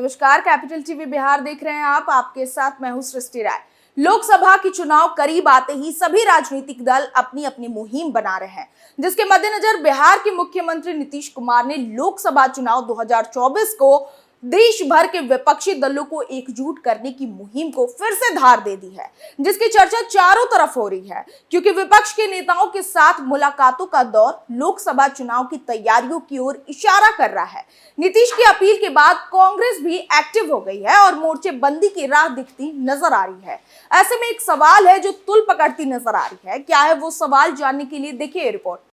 नमस्कार, capital TV Bihar देख रहे हैं आप। आपके साथ मैं हूं सृष्टि राय। लोकसभा के चुनाव करीब आते ही सभी राजनीतिक दल अपनी अपनी मुहिम बना रहे हैं, जिसके मद्देनजर बिहार के मुख्यमंत्री नीतीश कुमार ने लोकसभा चुनाव 2024 को देश भर के विपक्षी दलों को एकजुट करने की मुहिम को फिर से धार दे दी है, जिसकी चर्चा चारों तरफ हो रही है। क्योंकि विपक्ष के नेताओं के साथ मुलाकातों का दौर लोकसभा चुनाव की तैयारियों की ओर इशारा कर रहा है। नीतीश की अपील के बाद कांग्रेस भी एक्टिव हो गई है और मोर्चेबंदी की राह दिखती नजर आ रही है। ऐसे में एक सवाल है जो तुल पकड़ती नजर आ रही है। क्या है वो सवाल, जानने के लिए देखिए रिपोर्ट।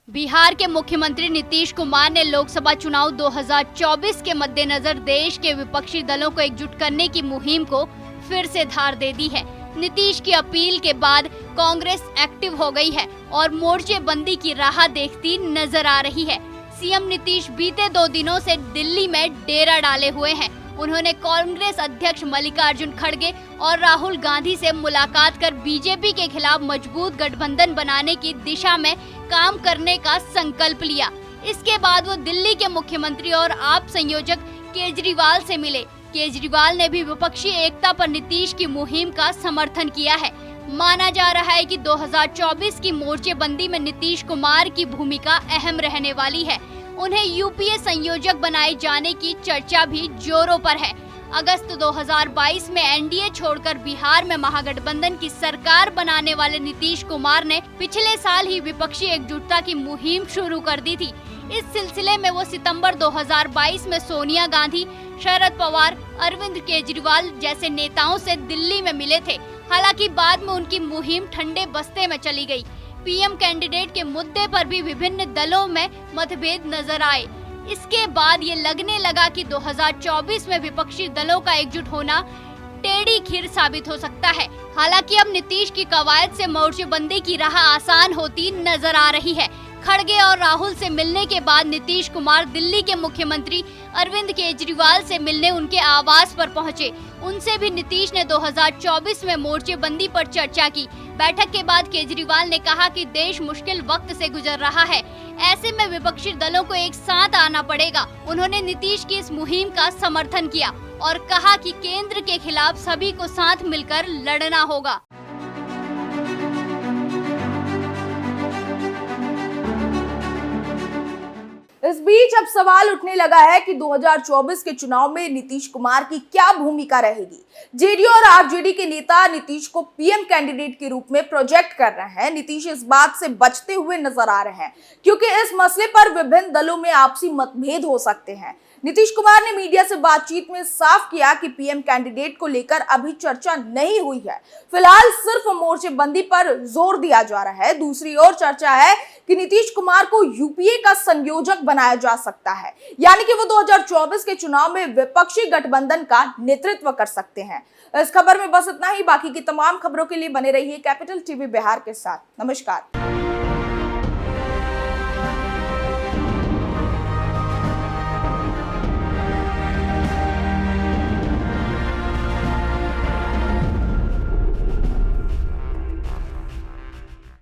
बिहार के मुख्यमंत्री नीतीश कुमार ने लोकसभा चुनाव 2024 के मद्देनजर देश के विपक्षी दलों को एकजुट करने की मुहिम को फिर से धार दे दी है। नीतीश की अपील के बाद कांग्रेस एक्टिव हो गई है और मोर्चेबंदी की राह देखती नजर आ रही है। सीएम नीतीश बीते 2 दिनों से दिल्ली में डेरा डाले हुए हैं। उन्होंने कांग्रेस अध्यक्ष मल्लिकार्जुन खड़गे और राहुल गांधी से मुलाकात कर बीजेपी के खिलाफ मजबूत गठबंधन बनाने की दिशा में काम करने का संकल्प लिया। इसके बाद वो दिल्ली के मुख्यमंत्री और आप संयोजक केजरीवाल से मिले। केजरीवाल ने भी विपक्षी एकता पर नीतीश की मुहिम का समर्थन किया है। माना जा रहा है कि 2024 की मोर्चेबंदी में नीतीश कुमार की भूमिका अहम रहने वाली है। उन्हें यूपीए संयोजक बनाए जाने की चर्चा भी जोरों पर है। अगस्त 2022 में एनडीए छोड़कर बिहार में महागठबंधन की सरकार बनाने वाले नीतीश कुमार ने पिछले साल ही विपक्षी एकजुटता की मुहिम शुरू कर दी थी। इस सिलसिले में वो सितंबर 2022 में सोनिया गांधी, शरद पवार, अरविंद केजरीवाल जैसे नेताओं से दिल्ली में मिले थे। हालांकि बाद में उनकी मुहिम ठंडे बस्ते में चली गई। पीएम कैंडिडेट के मुद्दे पर भी विभिन्न दलों में मतभेद नजर आए। इसके बाद ये लगने लगा कि 2024 में विपक्षी दलों का एकजुट होना टेढ़ी खीर साबित हो सकता है। हालांकि अब नीतीश की कवायद से मोर्चेबंदी की राह आसान होती नजर आ रही है। खड़गे और राहुल से मिलने के बाद नीतीश कुमार दिल्ली के मुख्यमंत्री अरविंद केजरीवाल से मिलने उनके आवास पर पहुंचे। उनसे भी नीतीश ने 2024 में मोर्चेबंदी पर चर्चा की। बैठक के बाद केजरीवाल ने कहा कि देश मुश्किल वक्त से गुजर रहा है, ऐसे में विपक्षी दलों को एक साथ आना पड़ेगा। उन्होंने नीतीश की इस मुहिम का समर्थन किया और कहा कि केंद्र के खिलाफ सभी को साथ मिलकर लड़ना होगा। इस बीच अब सवाल उठने लगा है कि 2024 के चुनाव में नीतीश कुमार की क्या भूमिका रहेगी। जेडीयू और आरजेडी के नेता नीतीश को पीएम कैंडिडेट के रूप में प्रोजेक्ट कर रहे हैं। नीतीश इस बात से बचते हुए नजर आ रहे हैं क्योंकि इस मसले पर विभिन्न दलों में आपसी मतभेद हो सकते हैं। नीतीश कुमार ने मीडिया से बातचीत में साफ किया कि पीएम कैंडिडेट को लेकर अभी चर्चा नहीं हुई है। फिलहाल सिर्फ मोर्चेबंदी पर जोर दिया जा रहा है। दूसरी ओर चर्चा है कि नीतीश कुमार को यूपीए का संयोजक बनाया जा सकता है, यानी कि वो 2024 के चुनाव में विपक्षी गठबंधन का नेतृत्व कर सकते हैं। इस खबर में बस इतना ही। बाकी की तमाम खबरों के लिए बने रहिए कैपिटल टीवी बिहार के साथ। नमस्कार।